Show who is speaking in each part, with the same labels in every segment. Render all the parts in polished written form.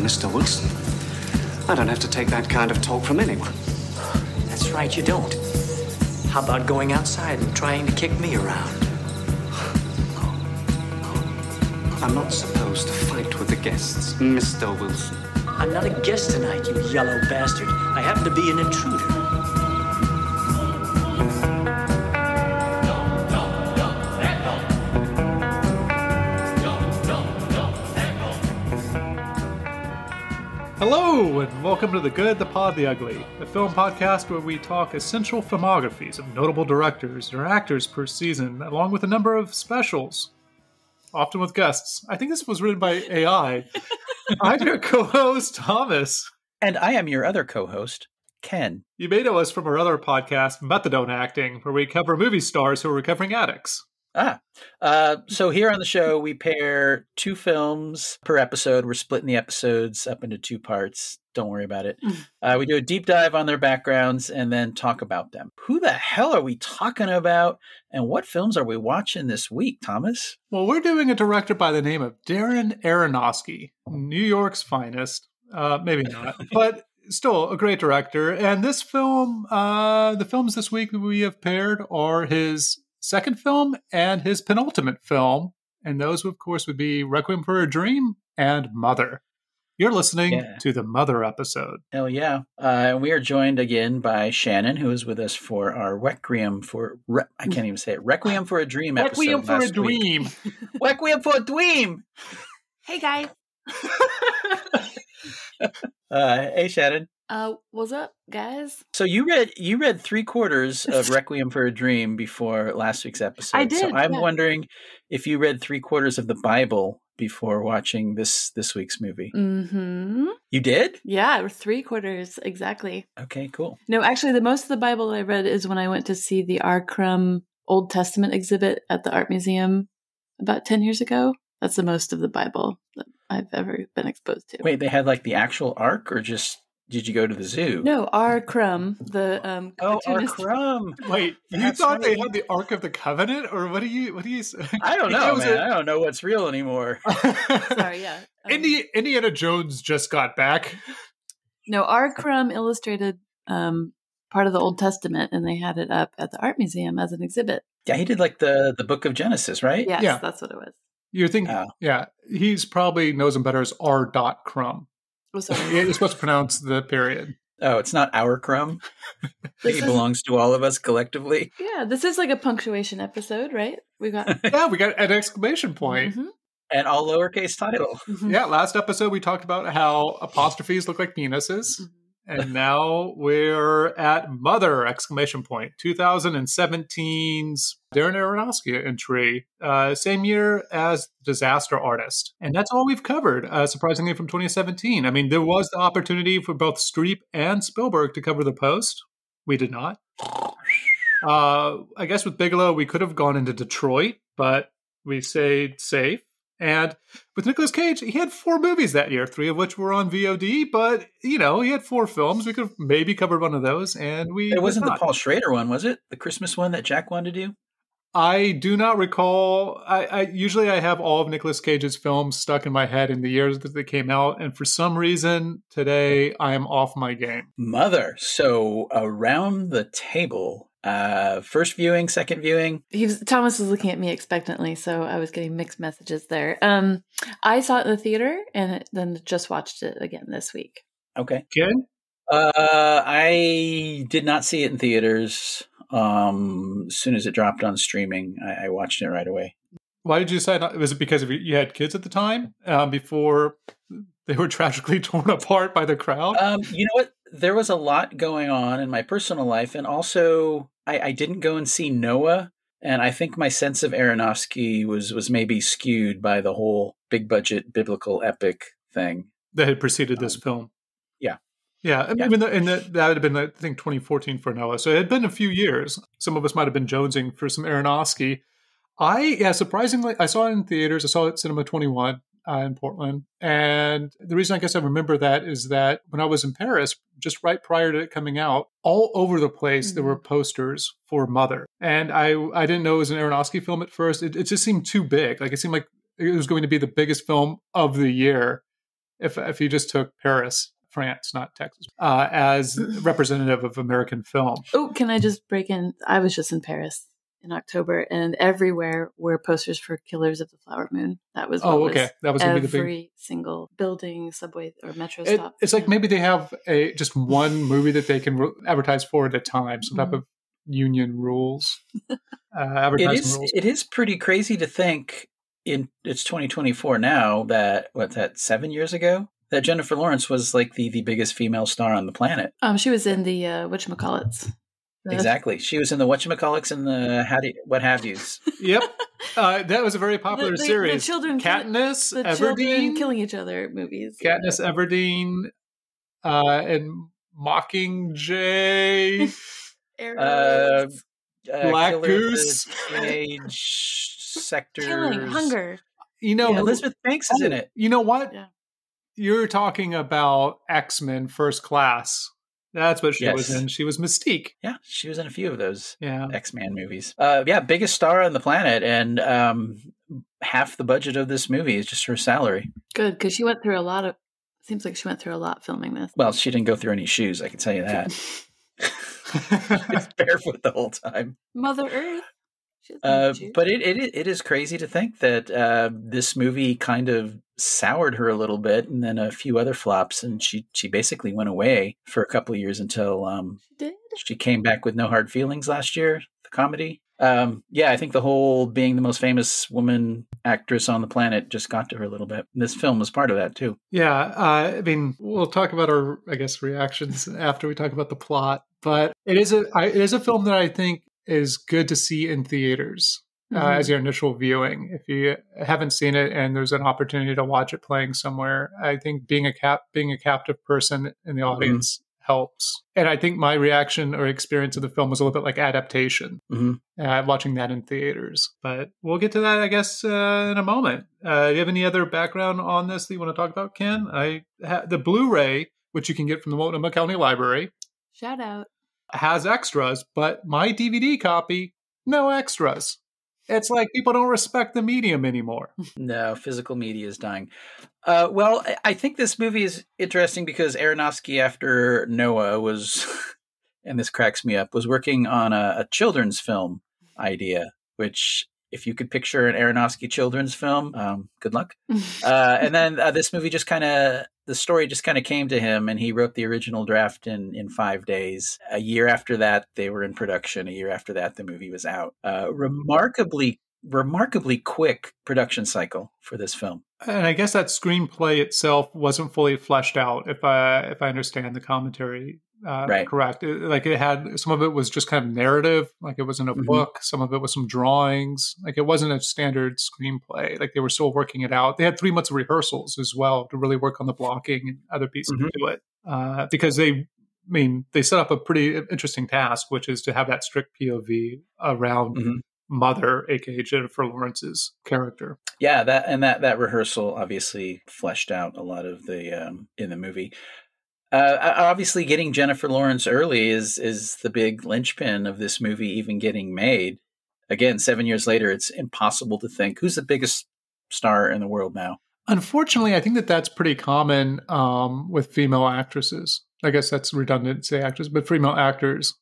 Speaker 1: Mr. Wilson. I don't have to take that kind of talk from anyone.
Speaker 2: That's right, you don't. How about going outside and trying to kick me around?
Speaker 1: I'm not supposed to fight with the guests, Mr. Wilson.
Speaker 2: I'm not a guest tonight, you yellow bastard. I happen to be an intruder.
Speaker 3: Hello, and welcome to The Good, the Pod, the Ugly, a film podcast where we talk essential filmographies of notable directors or actors per season, along with a number of specials, often with guests. I think this was written by AI. I'm your co-host, Thomas.
Speaker 4: And I am your other co-host, Ken.
Speaker 3: You may know us from our other podcast, Methadone Acting, where we cover movie stars who are recovering addicts.
Speaker 4: So here on the show, we pair two films per episode. We're splitting the episodes up into two parts. Don't worry about it. We do a deep dive on their backgrounds and then talk about them. Who the hell are we talking about? And what films are we watching this week, Thomas?
Speaker 3: Well, we're doing a director by the name of Darren Aronofsky, New York's finest. Maybe not, but still a great director. And this film, the films this week we have paired are his second film and his penultimate film. And those, of course, would be Requiem for a Dream and Mother. You're listening to the Mother episode.
Speaker 4: Hell yeah. And we are joined again by Shannon, who is with us for our Requiem for... I can't even say it. Requiem for a Dream episode.
Speaker 3: Requiem for a Dream.
Speaker 4: Requiem for a Dream.
Speaker 5: Hey, guys.
Speaker 4: Hey, Shannon.
Speaker 5: What's up, guys?
Speaker 4: So you read 3/4 of Requiem for a Dream before last week's episode.
Speaker 5: I did.
Speaker 4: So I'm wondering if you read 3/4 of the Bible before watching this week's movie.
Speaker 5: Mm-hmm.
Speaker 4: You did?
Speaker 5: Yeah, 3/4 exactly.
Speaker 4: Okay, cool.
Speaker 5: No, actually, the most of the Bible I read is when I went to see the R. Crumb Old Testament exhibit at the Art Museum about 10 years ago. That's the most of the Bible that I've ever been exposed to.
Speaker 4: Wait, they had like the actual ark, or just did you go to the zoo?
Speaker 5: No, R. Crumb, the
Speaker 4: R.
Speaker 5: cartoonist.
Speaker 4: Crumb.
Speaker 3: Wait, you thought they had the Ark of the Covenant, or what do you say?
Speaker 4: I don't know, man. I don't know what's real anymore.
Speaker 5: Sorry, yeah.
Speaker 3: Indiana Jones just got back.
Speaker 5: No, R. Crumb illustrated part of the Old Testament, and they had it up at the Art Museum as an exhibit.
Speaker 4: Yeah, he did like the Book of Genesis, right?
Speaker 5: Yes,
Speaker 3: Yeah.
Speaker 5: That's what it was.
Speaker 3: You're thinking, yeah, he's probably knows him better as R. Crumb.
Speaker 5: Oh, sorry.
Speaker 3: You're supposed to pronounce the period.
Speaker 4: Oh, it's not our crumb. It belongs to all of us collectively.
Speaker 5: Yeah, this is like a punctuation episode, right? We got
Speaker 3: an exclamation point.
Speaker 5: Mm-hmm.
Speaker 4: And all lowercase title.
Speaker 5: Mm-hmm.
Speaker 3: Yeah, last episode we talked about how apostrophes look like penises.
Speaker 5: Mm-hmm.
Speaker 3: And now we're at Mother, exclamation point. 2017's Darren Aronofsky entry, same year as Disaster Artist. And that's all we've covered, surprisingly, from 2017. I mean, there was the opportunity for both Streep and Spielberg to cover The Post. We did not. I guess with Bigelow, we could have gone into Detroit, but we stayed safe. And with Nicolas Cage, he had 4 movies that year, 3 of which were on VOD, but, he had 4 films. We could have maybe covered one of those, and
Speaker 4: It wasn't the Paul Schrader one, was it? The Christmas one that Jack wanted to do?
Speaker 3: I do not recall. I usually have all of Nicolas Cage's films stuck in my head in the years that they came out, and for some reason, today, I am off my game.
Speaker 4: Mother. So, around the table... first viewing, second viewing.
Speaker 5: Thomas was looking at me expectantly, so I was getting mixed messages there. I saw it in the theater and then just watched it again this week.
Speaker 4: Okay.
Speaker 3: Ken?
Speaker 4: I did not see it in theaters. As soon as it dropped on streaming, I watched it right away.
Speaker 3: Why did you decide not? Was it because you had kids at the time before they were tragically torn apart by the crowd?
Speaker 4: You know what? There was a lot going on in my personal life, and also I didn't go and see Noah, and I think my sense of Aronofsky was maybe skewed by the whole big budget biblical epic thing
Speaker 3: that had preceded this film.
Speaker 4: Yeah.
Speaker 3: Yeah, I mean, that would have been, I think, 2014 for Noah. So it had been a few years. Some of us might have been jonesing for some Aronofsky. Surprisingly, I saw it in theaters. I saw it at Cinema 21 in Portland. And the reason I guess I remember that is that when I was in Paris, just right prior to it coming out, all over the place, there were posters for Mother. And I didn't know it was an Aronofsky film at first. It just seemed too big. Like, it seemed like it was going to be the biggest film of the year. if you just took Paris, France, not Texas, as representative of American film.
Speaker 5: Oh, can I just break in? I was just in Paris in October, and everywhere were posters for Killers of the Flower Moon. That was what
Speaker 3: okay. That was gonna be the big...
Speaker 5: every single building, subway, or metro stop.
Speaker 3: It's like maybe they have just one movie that they can advertise for at a time, some type of union rules. Advertising rules.
Speaker 4: It is pretty crazy to think it's 2024 now that 7 years ago that Jennifer Lawrence was like the biggest female star on the planet.
Speaker 5: She was in the whatchamacallits.
Speaker 4: Exactly. She was in the whatchamacallits and the what have yous.
Speaker 3: Yep. That was a very popular series.
Speaker 5: The children,
Speaker 3: Katniss
Speaker 5: the
Speaker 3: Everdeen,
Speaker 5: children killing each other movies.
Speaker 3: Katniss Everdeen, and Mockingjay, Black Goose,
Speaker 4: teenage sectors,
Speaker 5: killing, hunger.
Speaker 4: Elizabeth Banks is in it.
Speaker 3: You know what?
Speaker 5: Yeah.
Speaker 3: You're talking about X-Men First Class. That's what she was in. She was Mystique.
Speaker 4: Yeah, she was in a few of those X-Men movies. Biggest star on the planet, and half the budget of this movie is just her salary.
Speaker 5: Good, because she went through a lot. Seems like she went through a lot filming this.
Speaker 4: Well, she didn't go through any shoes, I can tell you that. She's barefoot the whole time.
Speaker 5: Mother Earth.
Speaker 4: But it is crazy to think that this movie kind of soured her a little bit, and then a few other flops, and she basically went away for a couple of years until she came back with No Hard Feelings last year, the comedy. I think the whole being the most famous woman actress on the planet just got to her a little bit. This film was part of that too.
Speaker 3: Yeah, I mean, we'll talk about our, reactions after we talk about the plot, but it is a film that I think is good to see in theaters as your initial viewing. If you haven't seen it and there's an opportunity to watch it playing somewhere, I think being a captive person in the audience helps. And I think my reaction or experience of the film was a little bit like adaptation, watching that in theaters. But we'll get to that, I guess, in a moment. Do you have any other background on this that you want to talk about, Ken? The Blu-ray, which you can get from the Multnomah County Library.
Speaker 5: Shout out. Has
Speaker 3: extras, but my DVD copy, no extras. It's like people don't respect the medium anymore.
Speaker 4: No, physical media is dying. Well, I think this movie is interesting because Aronofsky, after Noah, was, and this cracks me up, was working on a children's film idea, which, if you could picture an Aronofsky children's film, good luck. And then this movie the story just kind of came to him, and he wrote the original draft in 5 days. A year after that, they were in production. A year after that, the movie was out. Remarkably quick production cycle for this film.
Speaker 3: And I guess that screenplay itself wasn't fully fleshed out, if I understand the commentary correct. It had, some of it was just kind of narrative, like it wasn't a book. Some of it was some drawings. Like it wasn't a standard screenplay. Like they were still working it out. They had 3 months of rehearsals as well to really work on the blocking and other pieces to it. Because they set up a pretty interesting task, which is to have that strict POV around Mother, aka Jennifer Lawrence's character.
Speaker 4: Yeah, that rehearsal obviously fleshed out a lot of the in the movie. Obviously, getting Jennifer Lawrence early is the big linchpin of this movie even getting made. Again, 7 years later, it's impossible to think who's the biggest star in the world now.
Speaker 3: Unfortunately, I think that's pretty common with female actresses. I guess that's redundant to say actors, but female actors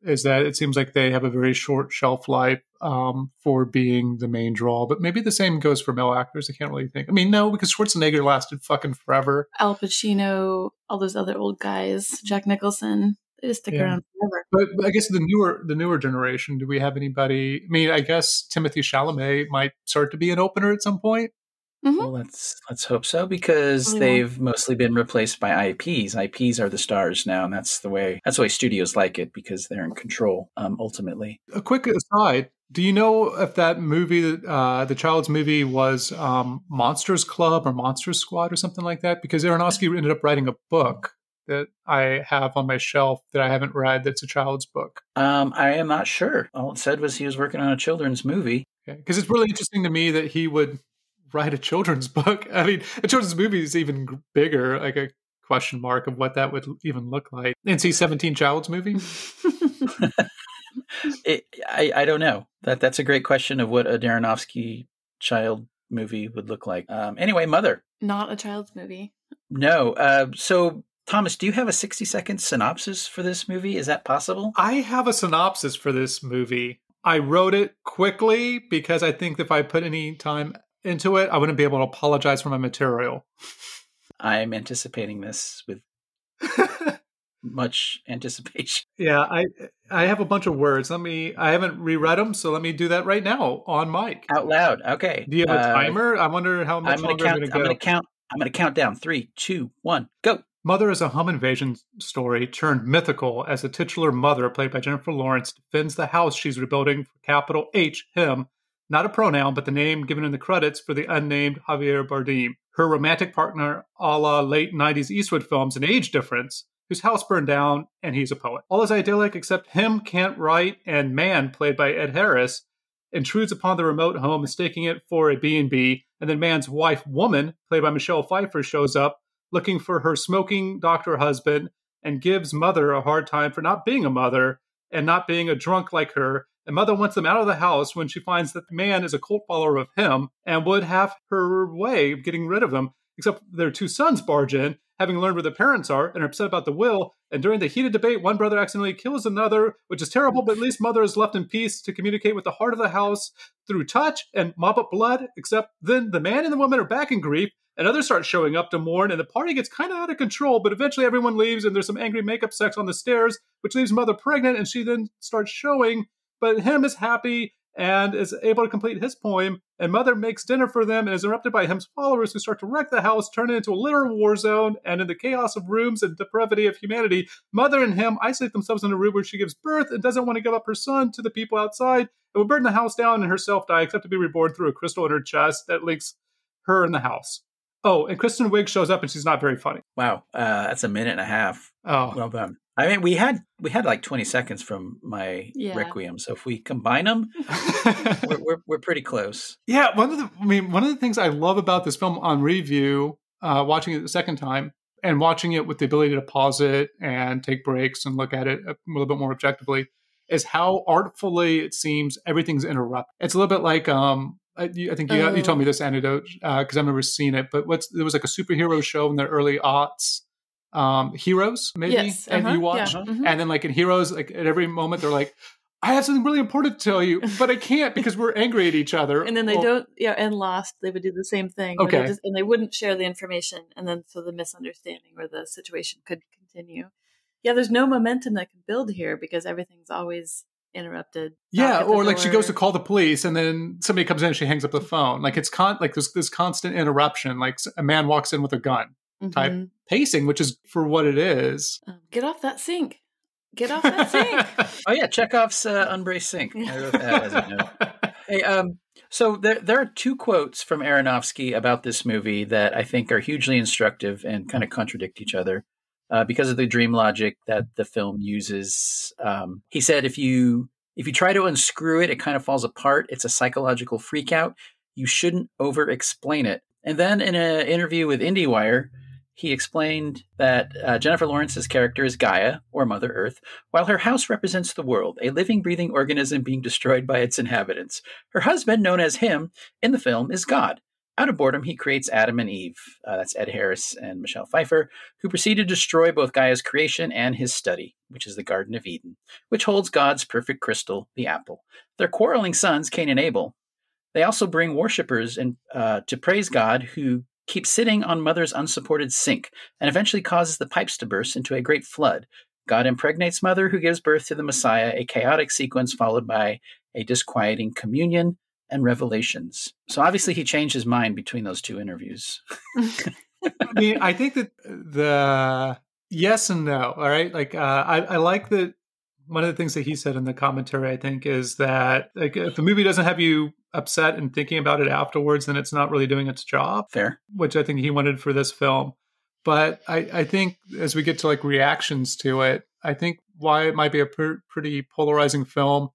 Speaker 3: is that it seems like they have a very short shelf life for being the main draw. But maybe the same goes for male actors. I can't really think. I mean, no, because Schwarzenegger lasted fucking forever.
Speaker 5: Al Pacino, all those other old guys, Jack Nicholson, they just stick around forever.
Speaker 3: But I guess the newer generation, do we have anybody? I mean, I guess Timothée Chalamet might start to be an opener at some point.
Speaker 4: Well, let's hope so, because they've mostly been replaced by IPs. IPs are the stars now, and that's the way studios like it, because they're in control ultimately.
Speaker 3: A quick aside: do you know if that movie, the child's movie, was Monsters Club or Monsters Squad or something like that? Because Aronofsky ended up writing a book that I have on my shelf that I haven't read. That's a child's book.
Speaker 4: I am not sure. All it said was he was working on a children's movie.
Speaker 3: Because it's really interesting to me that he would write a children's book. I mean, a children's movie is even bigger, like a question mark of what that would even look like. NC-17 child's movie?
Speaker 4: I don't know. That's a great question of what a Aronofsky child movie would look like. Anyway, Mother.
Speaker 5: Not a child's movie.
Speaker 4: No. So, Thomas, do you have a 60-second synopsis for this movie? Is that possible?
Speaker 3: I have a synopsis for this movie. I wrote it quickly because I think if I put any time into it, I wouldn't be able to apologize for my material.
Speaker 4: I'm anticipating this with much anticipation.
Speaker 3: Yeah, I have a bunch of words. I haven't reread them, so let me do that right now on mic.
Speaker 4: Out loud. Okay.
Speaker 3: Do you have a timer? I wonder how much longer I'm going to go.
Speaker 4: I'm going to count down. 3, 2, 1, go.
Speaker 3: Mother is a home invasion story turned mythical as the titular mother, played by Jennifer Lawrence, defends the house she's rebuilding for capital H, him, not a pronoun, but the name given in the credits for the unnamed Javier Bardem. Her romantic partner, a la late 90s Eastwood films, an age difference, whose house burned down, and he's a poet. All is idyllic except him can't write, and Man, played by Ed Harris, intrudes upon the remote home, mistaking it for a B&B, and then Man's wife, Woman, played by Michelle Pfeiffer, shows up, looking for her smoking doctor husband, and gives Mother a hard time for not being a mother and not being a drunk like her. And Mother wants them out of the house when she finds that the man is a cult follower of him and would have her way of getting rid of them, except their 2 sons barge in, having learned where the parents are, and are upset about the will. And during the heated debate, one brother accidentally kills another, which is terrible, but at least Mother is left in peace to communicate with the heart of the house through touch and mop up blood, except then the man and the woman are back in grief, and others start showing up to mourn, and the party gets kind of out of control, but eventually everyone leaves, and there's some angry makeup sex on the stairs, which leaves Mother pregnant, and she then starts showing, but him is happy and is able to complete his poem, and Mother makes dinner for them and is interrupted by him's followers who start to wreck the house, turn it into a literal war zone, and in the chaos of rooms and depravity of humanity, Mother and him isolate themselves in a room where she gives birth and doesn't want to give up her son to the people outside, and will burn the house down and herself die, except to be reborn through a crystal in her chest that links her and the house. Oh, and Kristen Wiig shows up and she's not very funny.
Speaker 4: Wow, that's a minute and a half.
Speaker 3: Oh,
Speaker 4: well done. I mean, we had like 20 seconds from my Requiem, so if we combine them, we're pretty close.
Speaker 3: Yeah, one of the things I love about this film on review, watching it the second time, and watching it with the ability to pause it and take breaks and look at it a little bit more objectively, is how artfully it seems everything's interrupted. It's a little bit like I think you told me this anecdote because I've never seen it, but there was like a superhero show in the early aughts, Heroes, maybe,
Speaker 5: yes,
Speaker 3: and you watch, and then like in Heroes, like at every moment they're like, I have something really important to tell you, but I can't because we're angry at each other.
Speaker 5: And then they don't, and Lost, they would do the same thing.
Speaker 3: Okay.
Speaker 5: And they wouldn't share the information, and then so the misunderstanding or the situation could continue. Yeah, there's no momentum that can build here because everything's always interrupted.
Speaker 3: Yeah, or like she goes to call the police and then somebody comes in and she hangs up the phone. Like it's like this constant interruption. Like a man walks in with a gun type pacing, which is for what it is.
Speaker 5: Get off that sink. Get off that sink.
Speaker 4: Oh yeah, Chekhov's unbraced sink. I wrote that as a note. Hey, so there are 2 quotes from Aronofsky about this movie that I think are hugely instructive and kind of contradict each other. Because of the dream logic that the film uses. He said, if you try to unscrew it, it kind of falls apart. It's a psychological freakout. You shouldn't over-explain it. And then in an interview with IndieWire, he explained that Jennifer Lawrence's character is Gaia, or Mother Earth, while her house represents the world, a living, breathing organism being destroyed by its inhabitants. Her husband, known as him in the film, is God. Out of boredom, he creates Adam and Eve. That's Ed Harris and Michelle Pfeiffer, who proceed to destroy both Gaia's creation and his study, which is the Garden of Eden, which holds God's perfect crystal, the apple. Their quarreling sons, Cain and Abel. They also bring worshippers to praise God, who keeps sitting on Mother's unsupported sink and eventually causes the pipes to burst into a great flood. God impregnates Mother, who gives birth to the Messiah, a chaotic sequence followed by a disquieting communion and revelations. So obviously he changed his mind between those 2 interviews.
Speaker 3: I mean, I think that the yes and no, all right? Like, I like that one of the things that he said in the commentary, I think, is that like, if the movie doesn't have you upset and thinking about it afterwards, then it's not really doing its job.
Speaker 4: Fair.
Speaker 3: Which I think he wanted for this film. But I think as we get to like reactions to it, I think why it might be a pretty polarizing film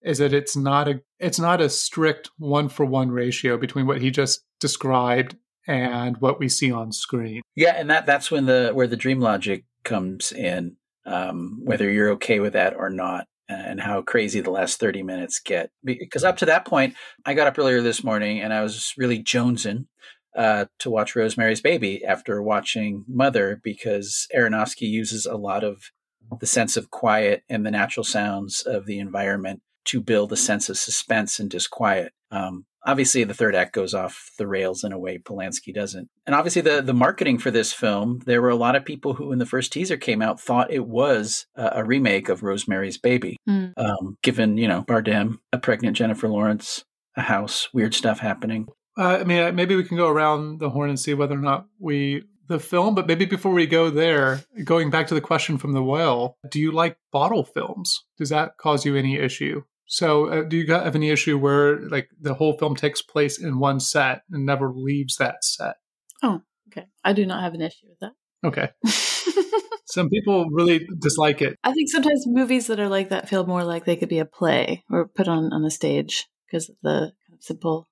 Speaker 3: is that it's not a strict 1-for-1 ratio between what he just described and what we see on screen.
Speaker 4: Yeah, and that's when where the dream logic comes in, whether you're okay with that or not. and how crazy the last 30 minutes get. Because up to that point, I got up earlier this morning and I was really jonesing to watch Rosemary's Baby after watching Mother, because Aronofsky uses a lot of the sense of quiet and the natural sounds of the environment to build a sense of suspense and disquiet. Obviously, the third act goes off the rails in a way Polanski doesn't. And obviously, the marketing for this film, there were a lot of people who, when the first teaser came out, thought it was a remake of Rosemary's Baby. Given, Bardem, a pregnant Jennifer Lawrence, a house, weird stuff happening.
Speaker 3: Maybe we can go around the horn and see whether or not the film, but maybe before we go there, going back to the question from the well, do you like bottle films? Does that cause you any issue? So do you have any issue where like the whole film takes place in one set and never leaves that set?
Speaker 5: Oh, okay. I do not have an issue with that.
Speaker 3: Okay. Some people really dislike it.
Speaker 5: I think sometimes movies that are like that feel more like they could be a play or put on a stage because of the kind of simple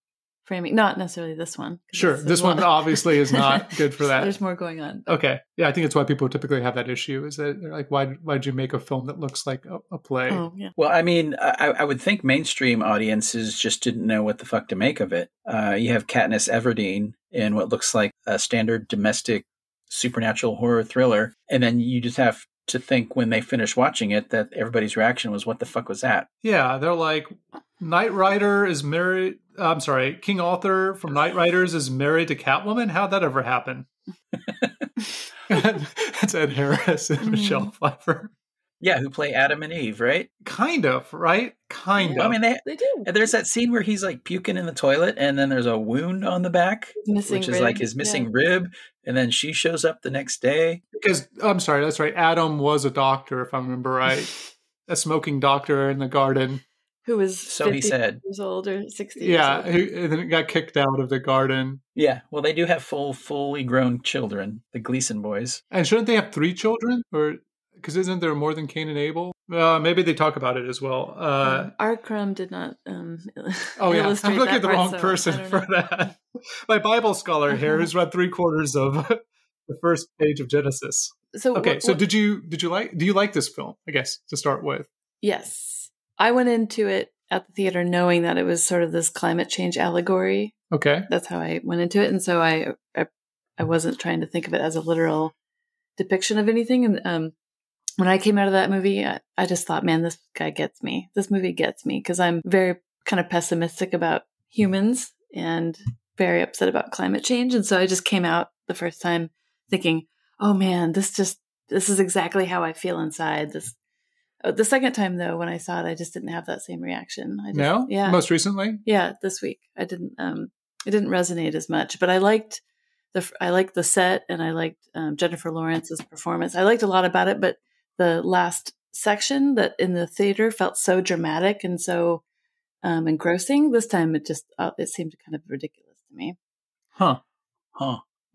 Speaker 5: framing. Not necessarily this one.
Speaker 3: Sure. This one obviously is not good for that.
Speaker 5: There's more going on.
Speaker 3: Okay. Yeah, I think it's why people typically have that issue, is that they're like, why'd you make a film that looks like a play?
Speaker 5: Oh, yeah.
Speaker 4: Well, I would think mainstream audiences just didn't know what the fuck to make of it. You have Katniss Everdeen in what looks like a standard domestic supernatural horror thriller, and then you just have to think when they finish watching it that everybody's reaction was, what the fuck was that?
Speaker 3: Yeah, they're like, Knight Rider is married... I'm sorry, King Arthur from Knight Riders is married to Catwoman? How'd that ever happen? It's Ed Harris and Michelle Pfeiffer.
Speaker 4: Yeah, who play Adam and Eve, right?
Speaker 3: Kind of, right? Kind of.
Speaker 4: I mean,
Speaker 5: they do.
Speaker 4: There's that scene where he's like puking in the toilet, and then there's a wound on the back, which is like his missing rib, and then she shows up the next day.
Speaker 3: Because, I'm sorry, that's right. Adam was a doctor, if I remember right. A smoking doctor in the garden.
Speaker 5: Who was
Speaker 4: so he said
Speaker 5: years old or 60
Speaker 3: yeah,
Speaker 5: years old.
Speaker 3: and then got kicked out of the garden.
Speaker 4: Yeah, well, they do have fully grown children, the Gleason boys.
Speaker 3: And shouldn't they have 3 children? Or because isn't there more than Cain and Abel? Maybe they talk about it as well.
Speaker 5: R. Crumb did not.
Speaker 3: Oh yeah, I'm looking at the wrong person for that. My Bible scholar here has read 3/4 of the first page of Genesis.
Speaker 5: So
Speaker 3: okay, so do you like this film? I guess to start with.
Speaker 5: Yes. I went into it at the theater knowing that it was sort of this climate change allegory.
Speaker 3: Okay.
Speaker 5: That's how I went into it. And so I wasn't trying to think of it as a literal depiction of anything. And when I came out of that movie, I just thought, man, this guy gets me. This movie gets me, because I'm very kind of pessimistic about humans and very upset about climate change. And so I just came out the first time thinking, oh man, this is exactly how I feel inside. The second time, though, when I saw it, I just didn't have that same reaction.
Speaker 3: No?
Speaker 5: Yeah.
Speaker 3: Most recently?
Speaker 5: Yeah, this week. I didn't. It didn't resonate as much, but I liked the set, and I liked Jennifer Lawrence's performance. I liked a lot about it, but the last section that in the theater felt so dramatic and so engrossing. This time, it seemed kind of ridiculous to me.
Speaker 3: Huh.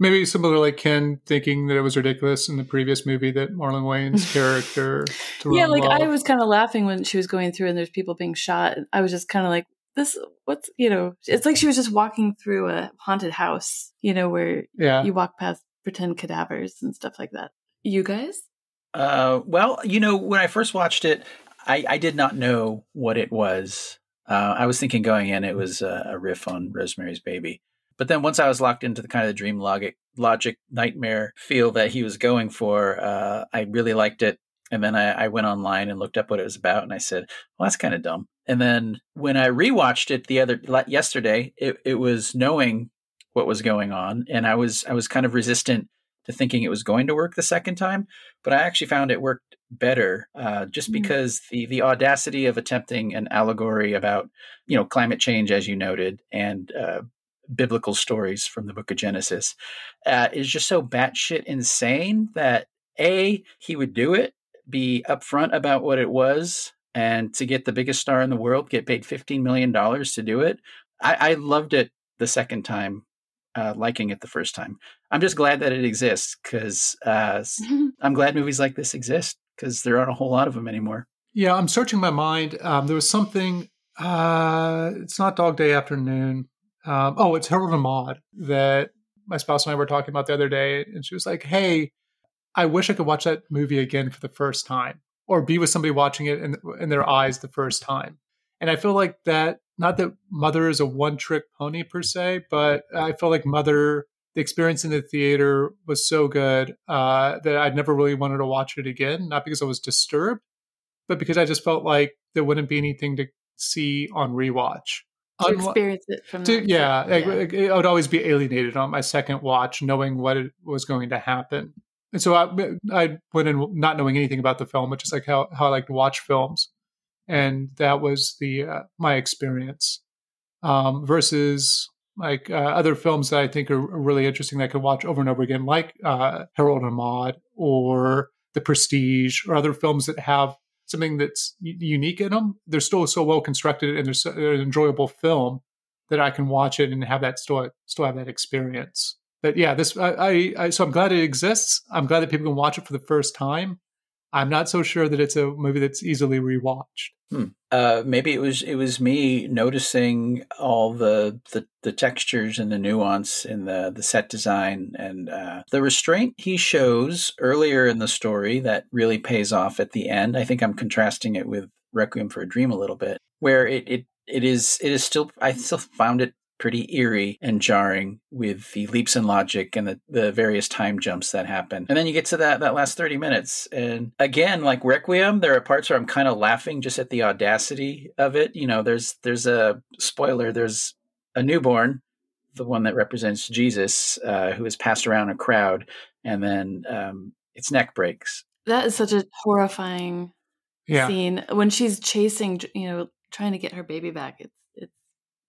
Speaker 3: Maybe similar like Ken thinking that it was ridiculous in the previous movie that Marlon Wayne's character.
Speaker 5: Yeah, like I was kind of laughing when she was going through and there's people being shot. I was just kind of like, it's like she was just walking through a haunted house, where you walk past pretend cadavers and stuff like that. You guys?
Speaker 4: Well, when I first watched it, I did not know what it was. I was thinking going in, it was a riff on Rosemary's Baby. But then once I was locked into the kind of the dream logic nightmare feel that he was going for, I really liked it. And then I went online and looked up what it was about, and I said, well, that's kind of dumb. And then when I rewatched it yesterday, it was knowing what was going on. And I was kind of resistant to thinking it was going to work the second time, but I actually found it worked better just because the audacity of attempting an allegory about, climate change, as you noted, and biblical stories from the book of Genesis is just so batshit insane that A, he would do it, be upfront about what it was, and to get the biggest star in the world, get paid $15 million to do it. I loved it the second time, liking it the first time. I'm just glad that it exists, because I'm glad movies like this exist, because there aren't a whole lot of them anymore.
Speaker 3: Yeah, I'm searching my mind. There was something, it's not Dog Day Afternoon. It's Harold and Maude that my spouse and I were talking about the other day. And she was like, hey, I wish I could watch that movie again for the first time. or be with somebody watching it in their eyes the first time. And I feel like that, not that Mother is a one-trick pony per se, but I feel like Mother, the experience in the theater was so good that I never really wanted to watch it again, not because I was disturbed, but because I just felt like there wouldn't be anything to see on rewatch.
Speaker 5: To experience it from that.
Speaker 3: Yeah, I would always be alienated on my second watch, knowing what it was going to happen. And so I went in not knowing anything about the film, which is like how I like to watch films. And that was my experience versus like other films that I think are really interesting that I could watch over and over again, like Harold and Maude or The Prestige, or other films that have something that's unique in them. They're still so well constructed, and they're an enjoyable film that I can watch it and have that still have that experience. But yeah, this so I'm glad it exists. I'm glad that people can watch it for the first time. I'm not so sure that it's a movie that's easily rewatched.
Speaker 4: Maybe it was me noticing all the textures and the nuance in the set design and the restraint he shows earlier in the story that really pays off at the end. I think I'm contrasting it with Requiem for a Dream a little bit, where it is still, I still found it pretty eerie and jarring with the leaps in logic and the various time jumps that happen. And then you get to that last 30 minutes. And again, like Requiem, there are parts where I'm kind of laughing just at the audacity of it. You know, there's a spoiler, there's a newborn, the one that represents Jesus, who is passed around a crowd, and then its neck breaks.
Speaker 5: That is such a horrifying scene when she's chasing, trying to get her baby back.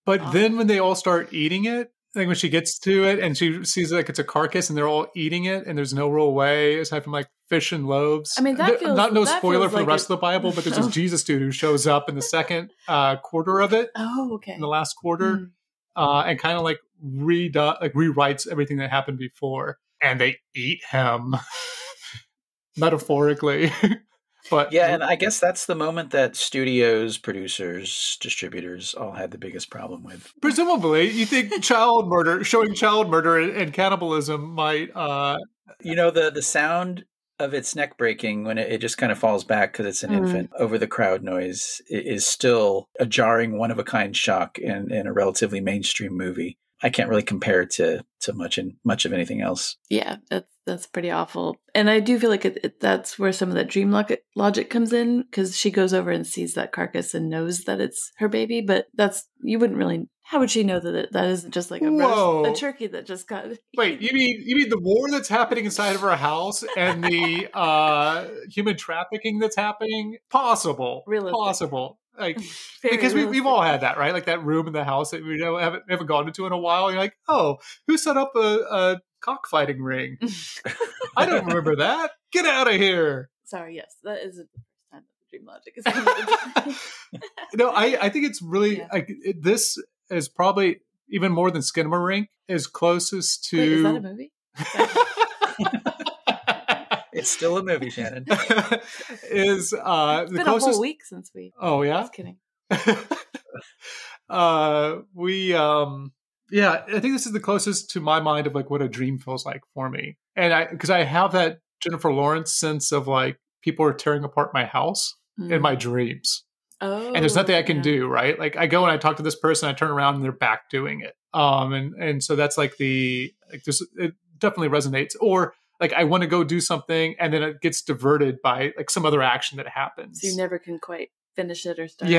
Speaker 3: But then when they all start eating it, like when she gets to it and she sees like it's a carcass and they're all eating it and there's no real way aside from like fish and loaves.
Speaker 5: I mean,
Speaker 3: no spoiler for the rest of the Bible, but there's this Jesus dude who shows up in the second quarter of it.
Speaker 5: Oh, okay.
Speaker 3: In the last quarter, and kind of like rewrites everything that happened before, and they eat him metaphorically. But
Speaker 4: yeah, and I guess that's the moment that studios, producers, distributors all had the biggest problem with.
Speaker 3: Presumably, you think showing child murder and cannibalism might...
Speaker 4: the sound of its neck breaking when it just kind of falls back because it's an infant over the crowd noise is still a jarring, one-of-a-kind shock in a relatively mainstream movie. I can't really compare it to much of anything else.
Speaker 5: Yeah, that's pretty awful. And I do feel like that's where some of that dream logic comes in, because she goes over and sees that carcass and knows that it's her baby. But you wouldn't really. How would she know that that isn't just like a turkey that just got?
Speaker 3: Wait, you mean the war that's happening inside of her house and the human trafficking that's happening? Possible. Like, because we've all had that, right? Like that room in the house that we haven't gone into in a while. You're like, oh, who set up a cockfighting ring? I don't remember that. Get out of here.
Speaker 5: Sorry, yes, that isn't the first time that the dream logic is coming.
Speaker 3: No, I think it's really this is probably even more than Skinamarink is closest to.
Speaker 5: Wait, is that a movie?
Speaker 4: It's still a movie, Shannon.
Speaker 3: Is
Speaker 5: it's been
Speaker 3: closest...
Speaker 5: a whole week since we.
Speaker 3: Oh yeah,
Speaker 5: just kidding.
Speaker 3: Yeah, I think this is the closest to my mind of like what a dream feels like for me, and because I have that Jennifer Lawrence sense of like people are tearing apart my house in my dreams. Oh, and there's nothing I can do, right? Like I go and I talk to this person, I turn around and they're back doing it. And so that's like it definitely resonates. Or like I want to go do something and then it gets diverted by like some other action that happens.
Speaker 5: So you never can quite finish it or start
Speaker 3: it.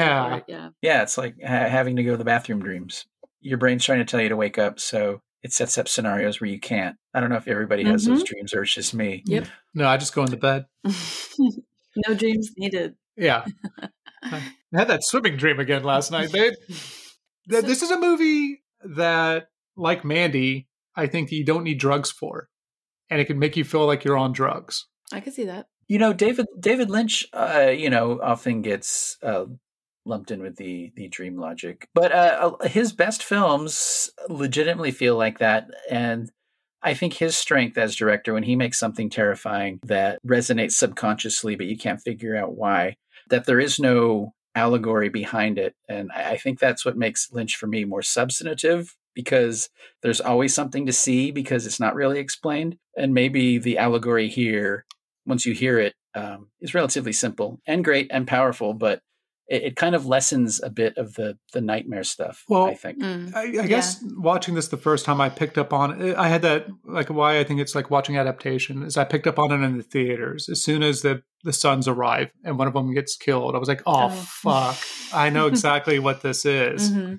Speaker 4: Yeah, it's like having to go to the bathroom dreams. Your brain's trying to tell you to wake up, so it sets up scenarios where you can't. I don't know if everybody has those dreams or it's just me.
Speaker 5: Yep.
Speaker 3: No, I just go into bed.
Speaker 5: No dreams needed.
Speaker 3: Yeah. I had that swimming dream again last night, babe. This is a movie that, like Mandy, I think you don't need drugs for. And it can make you feel like you're on drugs.
Speaker 5: I can see that.
Speaker 4: David Lynch, often gets lumped in with the dream logic. But his best films legitimately feel like that. And I think his strength as director, when he makes something terrifying that resonates subconsciously, but you can't figure out why, that there is no allegory behind it. And I think that's what makes Lynch, for me, more substantive, because there's always something to see because it's not really explained. And maybe the allegory here, once you hear it, is relatively simple and great and powerful, but it kind of lessens a bit of the nightmare stuff,
Speaker 3: Well,
Speaker 4: I think.
Speaker 3: I guess watching this the first time, I picked up on it. I had that, like, why I think it's like watching adaptation is I picked up on it in the theaters. As soon as the sons arrive and one of them gets killed, I was like, oh. Fuck. I know exactly what this is.
Speaker 5: Mm-hmm.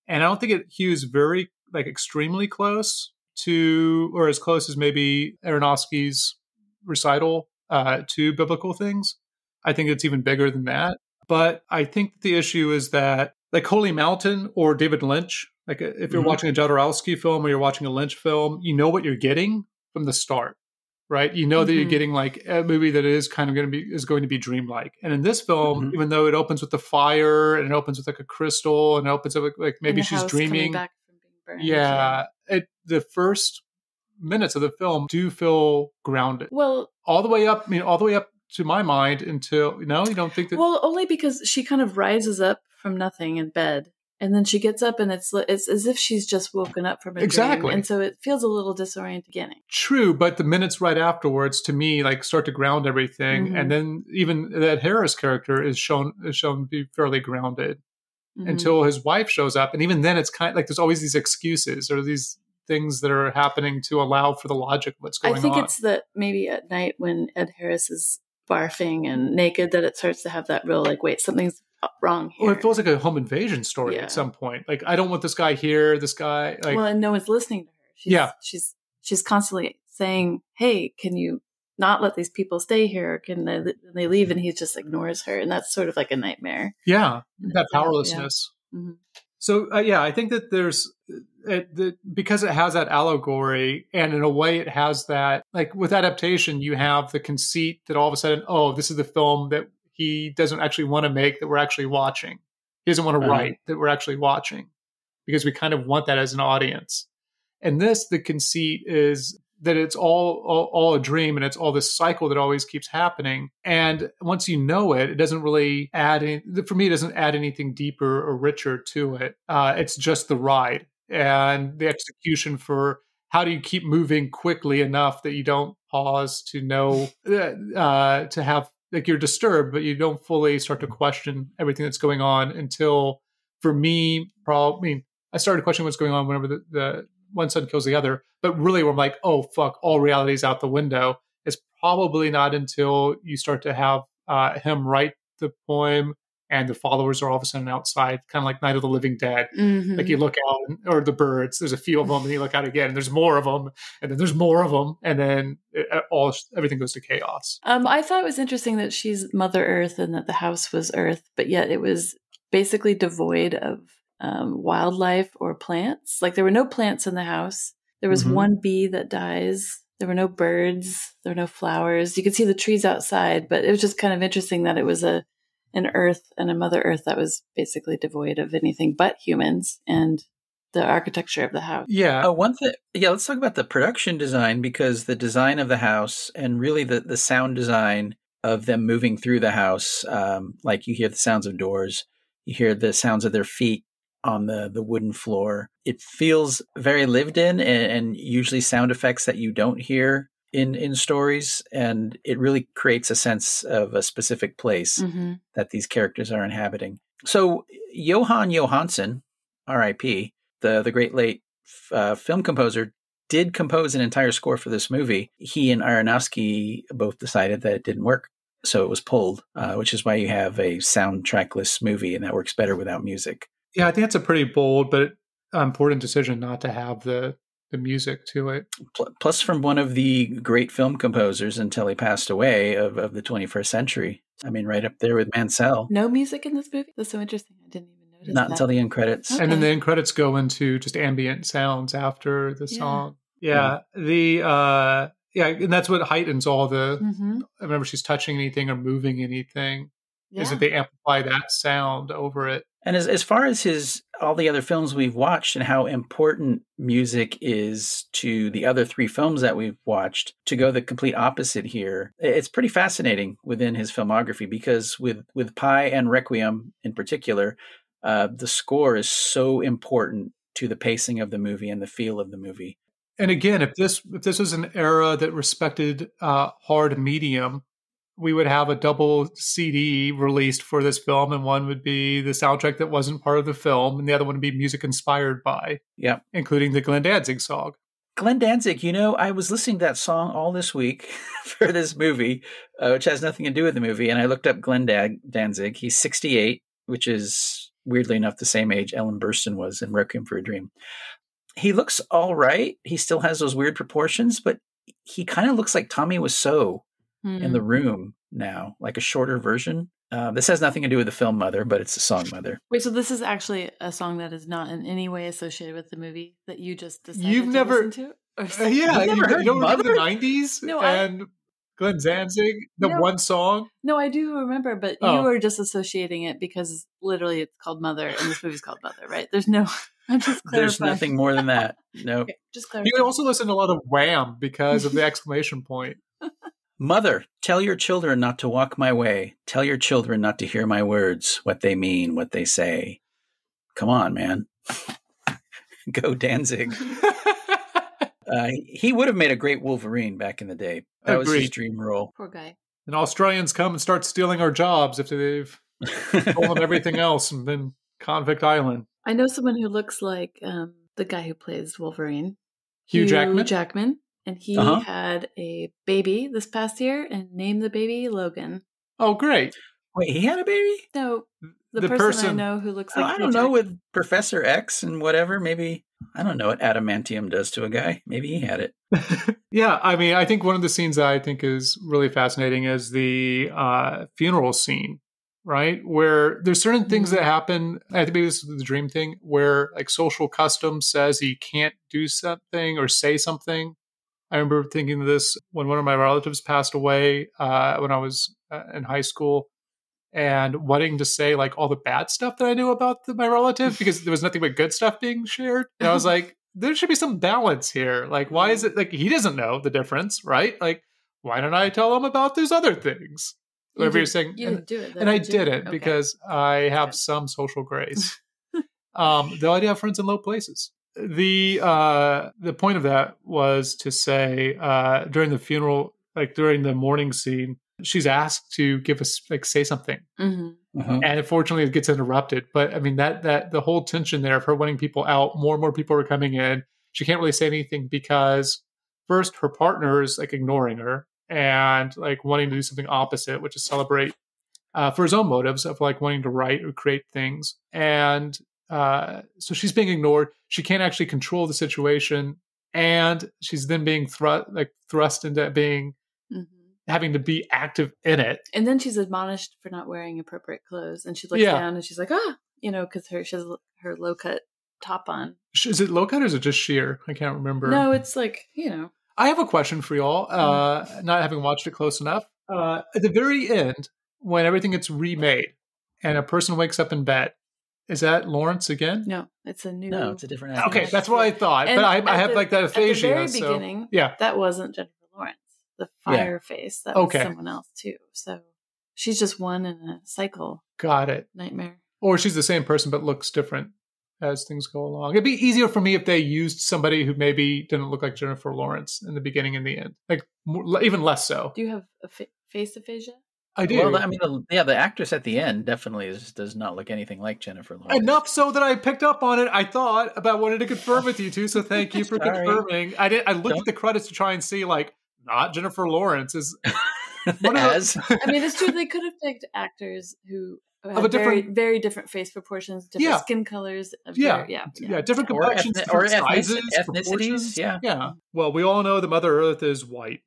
Speaker 3: And I don't think it hews very, like, extremely close to, or as close as maybe Aronofsky's recital to biblical things. I think it's even bigger than that. But I think the issue is that, like Holy Mountain or David Lynch, like if you're watching a Jodorowsky film or you're watching a Lynch film, you know what you're getting from the start, right? You know that you're getting like a movie that is kind of going to be dreamlike. And in this film, even though it opens with the fire and it opens with like a crystal and it opens up like maybe she's dreaming.
Speaker 5: Back from being burned.
Speaker 3: The first minutes of the film do feel grounded.
Speaker 5: Well,
Speaker 3: all the way up to my mind until, you don't think that?
Speaker 5: Well, only because she kind of rises up from nothing in bed, and then she gets up, and it's as if she's just woken up from a dream, and so it feels a little disorienting beginning.
Speaker 3: True, but the minutes right afterwards, to me, like start to ground everything, and then even that Harris character is shown to be fairly grounded until his wife shows up, and even then, it's kind of like there's always these excuses or these things that are happening to allow for the logic of what's going on.
Speaker 5: I think it's that maybe at night when Ed Harris is barfing and naked that it starts to have that real like, wait, something's wrong here.
Speaker 3: Well, it feels like a home invasion story at some point. Like, I don't want this guy here, this guy. Like,
Speaker 5: well, and no one's listening to her. She's constantly saying, hey, can you not let these people stay here? Can they leave? And he just ignores her. And that's sort of like a nightmare.
Speaker 3: Yeah, that powerlessness. Yeah. Mm-hmm. So, I think that there's, because it has that allegory, and in a way it has that, like with adaptation, you have the conceit that all of a sudden, oh, this is the film that he doesn't actually want to make, that we're actually watching. He doesn't want to write, that we're actually watching, because we kind of want that as an audience. And the conceit is that it's all a dream, and it's all this cycle that always keeps happening. And once you know it, it doesn't really for me, it doesn't add anything deeper or richer to it. It's just the ride and the execution for how do you keep moving quickly enough that you don't pause to know, to have, like, you're disturbed, but you don't fully start to question everything that's going on until, for me, I started questioning what's going on whenever the one son kills the other, but really we're like, oh, fuck, all reality's out the window. It's probably not until you start to have him write the poem and the followers are all of a sudden outside, kind of like Night of the Living Dead. Mm-hmm. Like you look out, or the birds, there's a few of them, and you look out again, and there's more of them, and then there's more of them, and then everything goes to chaos.
Speaker 5: I thought it was interesting that she's Mother Earth and that the house was Earth, but yet it was basically devoid of wildlife or plants. Like there were no plants in the house. There was one bee that dies. There were no birds. There were no flowers. You could see the trees outside, but it was just kind of interesting that it was an Earth and a Mother Earth that was basically devoid of anything but humans and the architecture of the house.
Speaker 3: Yeah.
Speaker 4: One thing. Yeah, let's talk about the production design, because the design of the house and really the sound design of them moving through the house, like you hear the sounds of doors, you hear the sounds of their feet on the wooden floor. It feels very lived in, and usually sound effects that you don't hear in stories. And it really creates a sense of a specific place that these characters are inhabiting. So Johan Johansson, R.I.P., the great late film composer, did compose an entire score for this movie. He and Aronofsky both decided that it didn't work, so it was pulled, which is why you have a soundtrackless movie, and that works better without music.
Speaker 3: Yeah, I think it's a pretty bold but important decision not to have the music to it.
Speaker 4: Plus, from one of the great film composers until he passed away of the 21st century. I mean, right up there with Mansell.
Speaker 5: No music in this movie? That's so interesting. I didn't even notice
Speaker 4: Not until the end credits.
Speaker 5: Okay.
Speaker 3: And then the end credits go into just ambient sounds after the song. Yeah. And that's what heightens all the, I remember she's touching anything or moving anything, is that they amplify that sound over it.
Speaker 4: And as far as all the other films we've watched and how important music is to the other three films that we've watched, to go the complete opposite here, it's pretty fascinating within his filmography, because with Pi and Requiem in particular, the score is so important to the pacing of the movie and the feel of the movie.
Speaker 3: And again, if this was an era that respected hard medium, we would have a double CD released for this film, and one would be the soundtrack that wasn't part of the film, and the other one would be music inspired by, including the Glenn Danzig song.
Speaker 4: Glenn Danzig, I was listening to that song all this week for this movie, which has nothing to do with the movie, and I looked up Glenn Danzig. He's 68, which is weirdly enough the same age Ellen Burstyn was in Requiem for a Dream. He looks all right. He still has those weird proportions, but he kind of looks like Tommy Wiseau in The Room now, like a shorter version. This has nothing to do with the film Mother, but it's the song Mother.
Speaker 5: Wait, so this is actually a song that is not in any way associated with the movie that you just decided
Speaker 3: You've
Speaker 5: to
Speaker 3: never
Speaker 5: listen to?
Speaker 3: Yeah,
Speaker 4: You've never heard
Speaker 3: you don't remember the
Speaker 4: Mother?
Speaker 3: 90s
Speaker 5: No,
Speaker 3: and Glenn Danzig, the one song?
Speaker 5: No, I do remember, but you were just associating it because literally it's called Mother and this movie's called Mother, right? There's no, I'm just clarifying.
Speaker 4: There's nothing more than that. No.
Speaker 5: Okay, just clarifying.
Speaker 3: You also listen to a lot of Wham because of the exclamation point.
Speaker 4: Mother, tell your children not to walk my way. Tell your children not to hear my words, what they mean, what they say. Come on, man. Go Danzig. He would have made a great Wolverine back in the day. That was his dream role.
Speaker 5: Poor guy.
Speaker 3: And Australians come and start stealing our jobs after they've stolen everything else and been Convict Island.
Speaker 5: I know someone who looks like the guy who plays Wolverine.
Speaker 3: Hugh Jackman?
Speaker 5: Jackman. And he had a baby this past year and named the baby Logan.
Speaker 3: Oh, great.
Speaker 4: Wait, he had a baby?
Speaker 5: No, the person I know who looks like
Speaker 4: I don't know, with Professor X and whatever, maybe, I don't know what adamantium does to a guy. Maybe he had it.
Speaker 3: Yeah, I mean, I think one of the scenes that I think is really fascinating is the funeral scene, right? Where there's certain things that happen, I think maybe this is the dream thing, where like social custom says you can't do something or say something. I remember thinking of this when one of my relatives passed away when I was in high school, and wanting to say like all the bad stuff that I knew about my relative because there was nothing but good stuff being shared. And I was like, there should be some balance here. Like, why is it like he doesn't know the difference, right? Like, why don't I tell him about those other things? Whatever you're saying.
Speaker 5: You didn't do it.
Speaker 3: And I didn't because I have some social grace. Though I do have friends in low places. The point of that was to say during the funeral, like during the mourning scene, she's asked to give us like say something, and unfortunately it gets interrupted. But I mean that the whole tension there of her wanting people out, more and more people are coming in. She can't really say anything because first her partner is like ignoring her and like wanting to do something opposite, which is celebrate for his own motives of like wanting to write or create things. And so she's being ignored. She can't actually control the situation, and she's then being thrust into being having to be active in it.
Speaker 5: And then she's admonished for not wearing appropriate clothes, and she looks down and she's like, because she has her low cut top on. Is it low cut or is it just sheer? I can't remember. No, it's like I have a question for y'all. Not having watched it close enough. At the very end, when everything gets remade and a person wakes up in bed. Is that Lawrence again? No, it's a new. No,
Speaker 4: it's a different actor.
Speaker 3: Okay, that's what I thought. And but I have like that aphasia.
Speaker 5: At the very beginning, that wasn't Jennifer Lawrence. The fire face, that was someone else too. So she's just one in a cycle. Got it. Nightmare. Or she's the same person but looks different as things go along. It'd be easier for me if they used somebody who maybe didn't look like Jennifer Lawrence in the beginning and the end. Like even less so. Do you have a face aphasia? I do.
Speaker 4: Well, I mean, the actress at the end definitely does not look anything like Jennifer Lawrence.
Speaker 3: Enough so that I picked up on it. I thought about wanting to confirm with you two, so thank you for confirming. I looked at the credits to try and see, like, not Jennifer Lawrence is.
Speaker 5: I mean, it's true. They could have picked actors who have very different face proportions, different skin colors. Different complexions, different sizes,
Speaker 4: ethnicities.
Speaker 3: Yeah. Well, we all know that Mother Earth is white.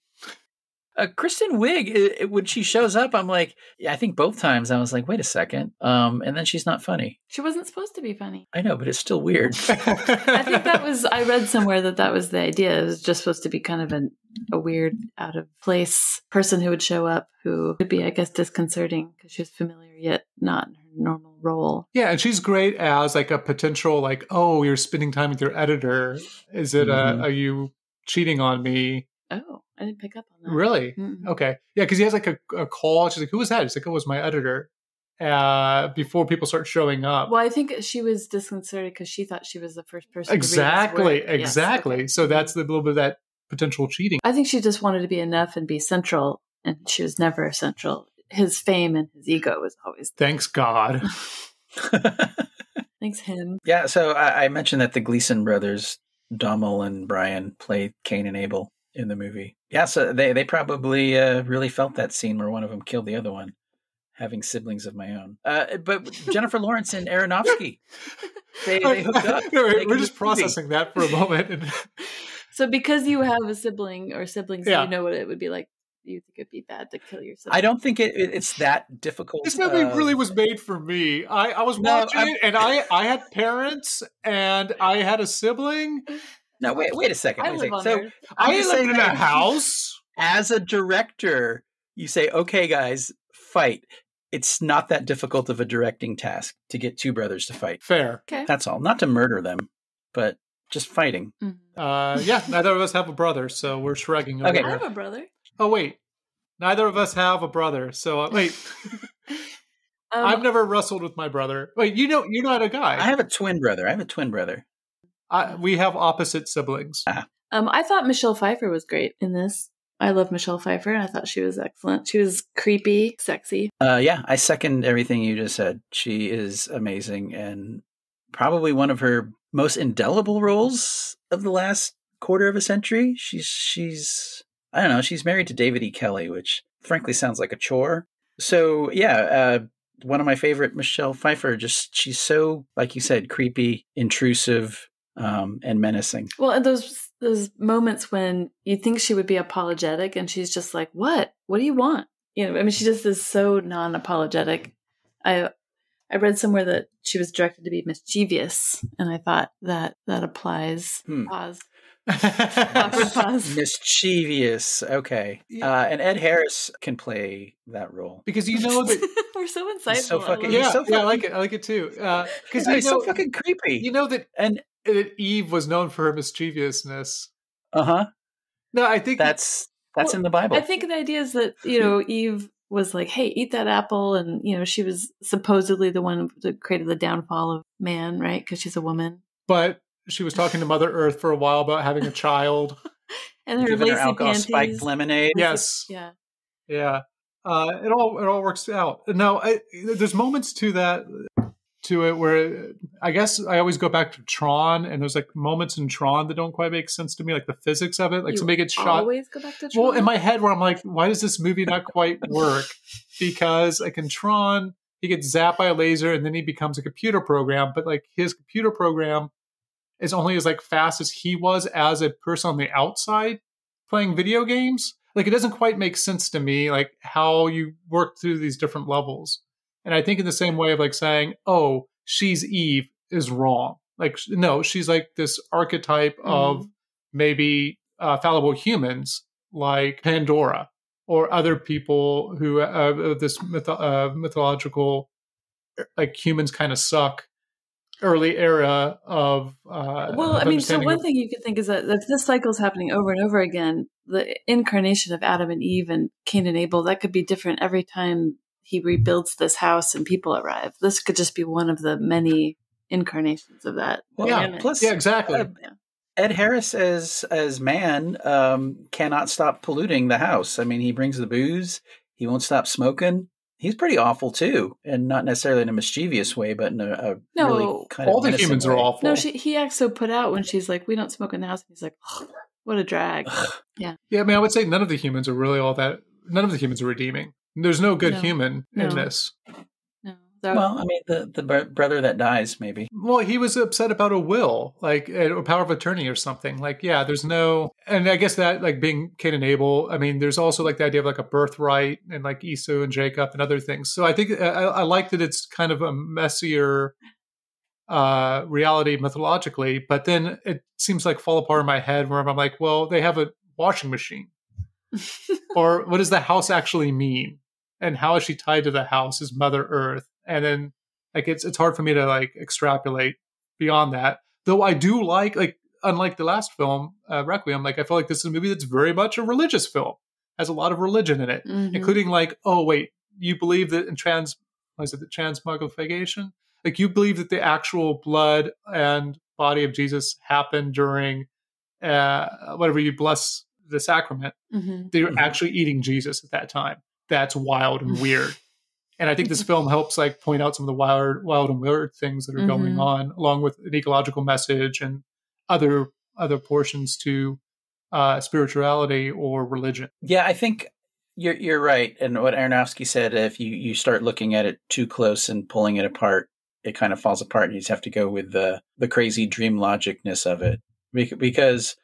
Speaker 4: Kristen Wiig, when she shows up, I'm like, I think both times I was like, wait a second. And then she's not funny.
Speaker 5: She wasn't supposed to be funny.
Speaker 4: I know, but it's still weird.
Speaker 5: I think I read somewhere that was the idea. It was just supposed to be kind of a weird, out of place person who would show up who would be, I guess, disconcerting because she was familiar yet not in her normal role. Yeah, and she's great as like a potential, like, oh, you're spending time with your editor. Is it, are you cheating on me? Oh, I didn't pick up on that. Really? Mm-mm. Okay. Yeah, because he has like a call. She's like, who was that? He's like, it was my editor. Before people start showing up. Well, I think she was disconcerted because she thought she was the first person
Speaker 3: Exactly.
Speaker 5: to read his work.
Speaker 3: Exactly. Yes, okay. So that's the little bit of that potential cheating.
Speaker 5: I think she just wanted to be enough and be central and she was never central. His fame and his ego was always
Speaker 3: Thanks God.
Speaker 5: Thanks him.
Speaker 4: Yeah, so I mentioned that the Gleason brothers, Dommel and Brian, play Cain and Abel in the movie. Yeah, so they probably really felt that scene where one of them killed the other one, having siblings of my own. But Jennifer Lawrence and Aronofsky, they hooked up.
Speaker 3: We're just processing that for a moment.
Speaker 5: So because you have a sibling or siblings,
Speaker 3: Yeah.
Speaker 5: you know what it would be like. You think it'd be bad to kill your sibling?
Speaker 4: I don't think it's that difficult.
Speaker 3: This movie really was made for me. I was watching it, and I had parents, and I had a sibling.
Speaker 4: No, wait a second.
Speaker 5: I live on
Speaker 4: So
Speaker 5: Earth.
Speaker 3: I
Speaker 4: just
Speaker 3: lived
Speaker 4: saying
Speaker 3: in a
Speaker 4: that
Speaker 3: house.
Speaker 4: as a director, you say, okay, guys, fight. It's not that difficult of a directing task to get two brothers to fight.
Speaker 3: Fair.
Speaker 5: Okay.
Speaker 4: That's all. Not to murder them, but just fighting.
Speaker 3: Yeah, neither of us have a brother, so we're shrugging.
Speaker 4: Okay.
Speaker 5: I have a brother.
Speaker 3: Oh, wait. Neither of us have a brother, so wait. I've never wrestled with my brother. Wait, you're not a guy.
Speaker 4: I have a twin brother.
Speaker 3: We have opposite siblings.
Speaker 5: I thought Michelle Pfeiffer was great in this. I love Michelle Pfeiffer, and I thought she was excellent. She was creepy, sexy.
Speaker 4: Yeah, I second everything you just said. She is amazing and probably one of her most indelible roles of the last quarter of a century. She's I don't know, she's married to David E. Kelly, which frankly sounds like a chore. So yeah, one of my favorite Michelle Pfeiffer, she's so, like you said, creepy, intrusive, and menacing.
Speaker 5: Well, and those moments when you think she would be apologetic and she's just like, what do you want? You know, I mean, she just is so non-apologetic. I read somewhere that she was directed to be mischievous, and I thought that applies. Pause. Awkward pause.
Speaker 4: Mischievous. Okay. And Ed Harris can play that role.
Speaker 3: Because you know that
Speaker 5: We're so insightful.
Speaker 4: He's so fucking-
Speaker 5: I love
Speaker 4: he's so
Speaker 5: it.
Speaker 3: I like it. I like it too. Because
Speaker 4: He's so fucking creepy.
Speaker 3: You know that Eve was known for her mischievousness.
Speaker 4: Uh-huh.
Speaker 3: No, I think
Speaker 4: That's in the Bible.
Speaker 5: I think the idea is that, Eve was like, hey, eat that apple. And, she was supposedly the one that created the downfall of man, right? Because she's a woman.
Speaker 3: But she was talking to Mother Earth for a while about having a child.
Speaker 5: And her
Speaker 4: Giving
Speaker 5: lacy
Speaker 4: her alcohol
Speaker 5: panties.
Speaker 4: spiked lemonade.
Speaker 3: Yes.
Speaker 5: Yeah.
Speaker 3: Yeah. It all works out. No, there's moments to it where I guess I always go back to Tron, and there's like moments in Tron that don't quite make sense to me, like the physics of it. Like somebody gets shot.
Speaker 5: Always go back to Tron.
Speaker 3: Well, in my head, where I'm like, why does this movie not quite work? Because like in Tron, he gets zapped by a laser, and then he becomes a computer program. But like his computer program is only as like fast as he was as a person on the outside playing video games. Like it doesn't quite make sense to me, like how you work through these different levels. And I think in the same way of like saying, oh, she's Eve is wrong. Like, no, she's like this archetype of maybe fallible humans like Pandora or other people who this mythological, like humans kind of suck early era of
Speaker 5: well, I mean, so one thing you could think is that if this cycle is happening over and over again, the incarnation of Adam and Eve and Cain and Abel, that could be different every time he rebuilds this house and people arrive. This could just be one of the many incarnations of that.
Speaker 4: Well,
Speaker 5: dynamic.
Speaker 4: plus,
Speaker 3: yeah, exactly.
Speaker 4: Ed Harris as man cannot stop polluting the house. I mean, he brings the booze. He won't stop smoking. He's pretty awful too, and not necessarily in a mischievous way, but in a really kind of
Speaker 3: all the
Speaker 4: menacing
Speaker 3: humans
Speaker 4: way.
Speaker 3: are awful.
Speaker 5: No, he acts so put out when she's like, "We don't smoke in the house." And he's like, oh, "What a drag." Yeah.
Speaker 3: I mean, I would say none of the humans are really all that. None of the humans are redeeming. There's no good human in this.
Speaker 5: No.
Speaker 4: Well, I mean, the brother that dies, maybe.
Speaker 3: Well, he was upset about a will, like a power of attorney or something. Like, yeah, there's no, and I guess that like being Cain and Abel. I mean, there's also like the idea of like a birthright and like Esau and Jacob and other things. So I think I like that it's kind of a messier reality mythologically, but then it seems like fall apart in my head where I'm like, well, they have a washing machine, or what does the house actually mean, and how is she tied to the house as Mother Earth? And then like it's hard for me to like extrapolate beyond that. Though I do like unlike the last film, Requiem, like I feel like this is a movie that's very much a religious film. Has a lot of religion in it, including like, oh wait, you believe that in transmogrification? Like you believe that the actual blood and body of Jesus happened during whatever you bless the sacrament,
Speaker 5: Mm-hmm.
Speaker 3: they're actually eating Jesus at that time. That's wild and weird. And I think this film helps like point out some of the wild and weird things that are going on, along with an ecological message and other portions to spirituality or religion.
Speaker 4: Yeah, I think you're right. And what Aronofsky said, if you start looking at it too close and pulling it apart, it kind of falls apart. And you just have to go with the crazy dream logicness of it. Because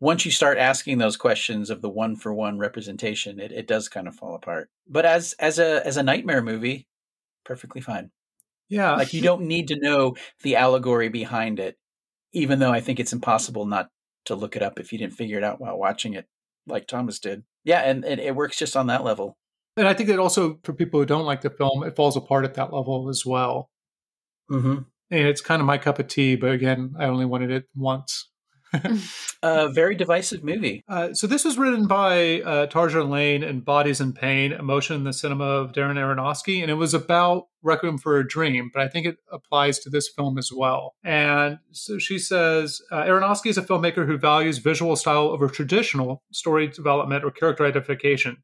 Speaker 4: once you start asking those questions of the one-for-one representation, it does kind of fall apart. But as a nightmare movie, perfectly fine.
Speaker 3: Yeah.
Speaker 4: Like you don't need to know the allegory behind it, even though I think it's impossible not to look it up if you didn't figure it out while watching it, like Thomas did. Yeah, and it works just on that level.
Speaker 3: And I think that also for people who don't like the film, it falls apart at that level as well.
Speaker 4: Mm-hmm.
Speaker 3: And it's kind of my cup of tea, but again, I only wanted it once.
Speaker 4: A very divisive movie.
Speaker 3: So this was written by Tarja Lane and Bodies in Pain, Emotion in the Cinema of Darren Aronofsky, and it was about Requiem for a Dream, but I think it applies to this film as well. And so she says, Aronofsky is a filmmaker who values visual style over traditional story development or character identification.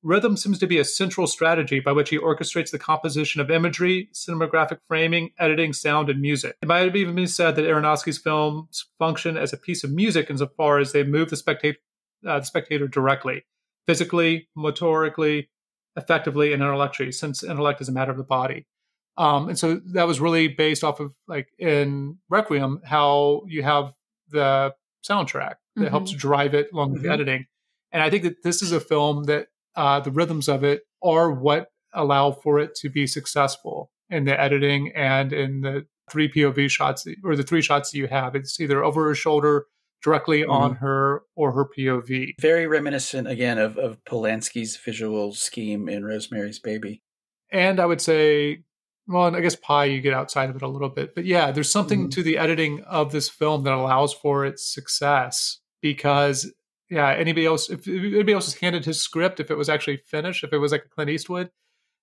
Speaker 3: Rhythm seems to be a central strategy by which he orchestrates the composition of imagery, cinematographic framing, editing, sound, and music. It might have even been said that Aronofsky's films function as a piece of music insofar as they move the spectator directly, physically, motorically, effectively, and intellectually, since intellect is a matter of the body. And so that was really based off of, like, in Requiem, how you have the soundtrack that helps drive it along with the editing. And I think that this is a film that the rhythms of it are what allow for it to be successful in the editing and in the 3 POV shots, or the 3 shots that you have. It's either over her shoulder, directly on her, or her POV.
Speaker 4: Very reminiscent, again, of Polanski's visual scheme in Rosemary's Baby.
Speaker 3: And I would say, well, I guess Pie, you get outside of it a little bit. But yeah, there's something to the editing of this film that allows for its success because... Yeah, if anybody else was handed his script, if it was actually finished, if it was like a Clint Eastwood,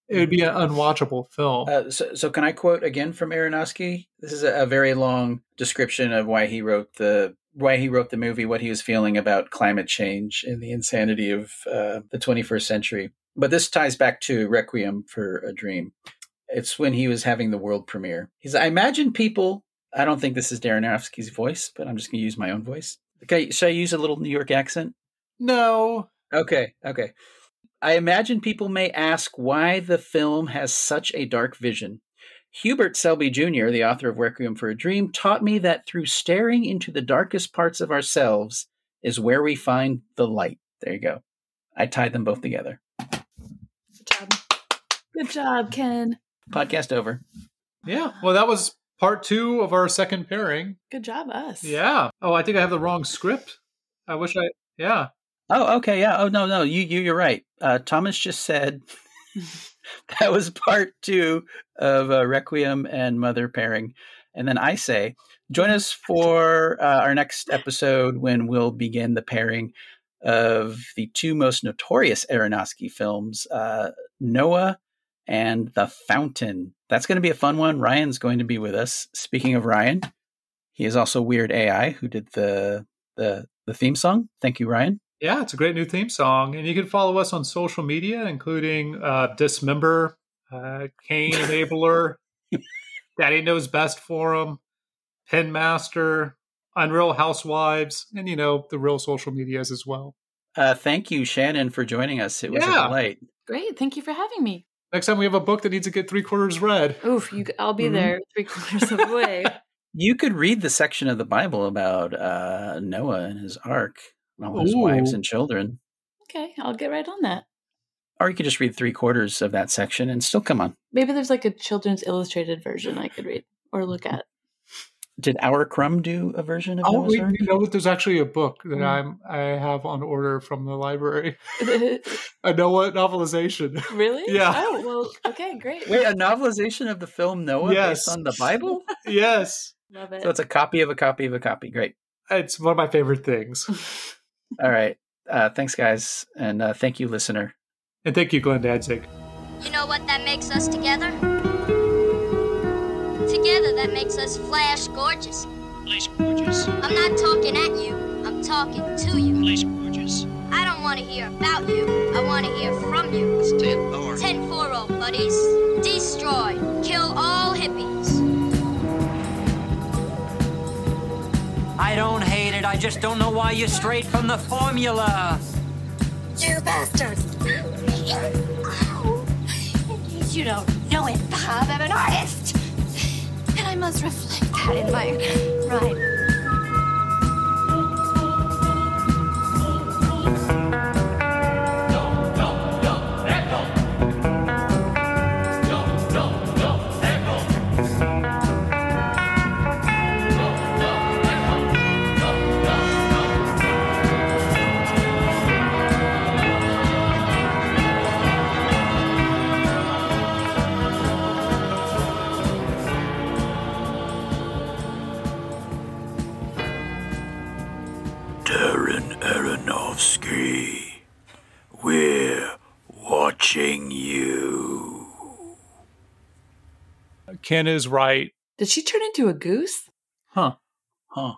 Speaker 3: it would be an unwatchable film.
Speaker 4: So can I quote again from Aronofsky? This is a very long description of why he wrote the movie, what he was feeling about climate change and the insanity of the 21st century. But this ties back to Requiem for a Dream. It's when he was having the world premiere. I imagine people, I don't think this is Darren Aronofsky's voice, but I'm just going to use my own voice. Okay, should I use a little New York accent?
Speaker 3: No.
Speaker 4: Okay. I imagine people may ask why the film has such a dark vision. Hubert Selby Jr., the author of Requiem for a Dream, taught me that through staring into the darkest parts of ourselves is where we find the light. There you go. I tied them both together.
Speaker 5: Good job, Ken.
Speaker 4: Podcast over.
Speaker 3: Yeah, well, that was part 2 of our second pairing.
Speaker 5: Good job, us.
Speaker 3: Yeah. Oh, I think I have the wrong script. Yeah.
Speaker 4: Oh, okay. Yeah. Oh, no. You're right. Thomas just said that was part 2 of Requiem and Mother pairing. And then I say, join us for our next episode when we'll begin the pairing of the 2 most notorious Aronofsky films, Noah and The Fountain. That's going to be a fun one. Ryan's going to be with us. Speaking of Ryan, he is also Weird AI, who did the theme song. Thank you, Ryan.
Speaker 3: Yeah, it's a great new theme song. And you can follow us on social media, including Dismember, Cain Enabler, Daddy Knows Best Forum, Penmaster, Unreal Housewives, and, the real social medias as well.
Speaker 4: Thank you, Shannon, for joining us. It was a delight.
Speaker 5: Great. Thank you for having me.
Speaker 3: Next time we have a book that needs to get 3/4 read.
Speaker 5: Oof, I'll be there 3/4 of the way.
Speaker 4: You could read the section of the Bible about Noah and his ark, all his wives and children.
Speaker 5: Okay, I'll get right on that.
Speaker 4: Or you could just read 3/4 of that section and still come on.
Speaker 5: Maybe there's like a children's illustrated version I could read or look at.
Speaker 4: Did Our Crumb do a version of Noah's Ark?
Speaker 3: You know what? There's actually a book that I have on order from the library. A Noah novelization.
Speaker 5: Really?
Speaker 3: Yeah.
Speaker 5: Oh, well, okay, great.
Speaker 4: Wait, a novelization of the film Noah based on the Bible?
Speaker 3: Yes.
Speaker 5: Love it.
Speaker 4: So it's a copy of a copy of a copy. Great.
Speaker 3: It's one of my favorite things.
Speaker 4: All right. Thanks, guys. And thank you, listener.
Speaker 3: And thank you, Glenn Danzig.
Speaker 6: You know what that makes us together? Together, that makes us flash gorgeous.
Speaker 2: Flash gorgeous.
Speaker 6: I'm not talking at you. I'm talking to you.
Speaker 2: Flash gorgeous.
Speaker 6: I don't want to hear about you. I want to hear from you.
Speaker 7: It's 10-4.
Speaker 6: 10-4, old buddies. Destroy. Kill all hippies.
Speaker 2: I don't hate it. I just don't know why you strayed from the formula.
Speaker 8: You bastards! In case you don't know it, Bob, I'm an artist. And I must reflect that in my writing.
Speaker 9: Darren Aronofsky, we're watching you.
Speaker 3: Ken is right.
Speaker 5: Did she turn into a goose?
Speaker 3: Huh.
Speaker 4: Huh.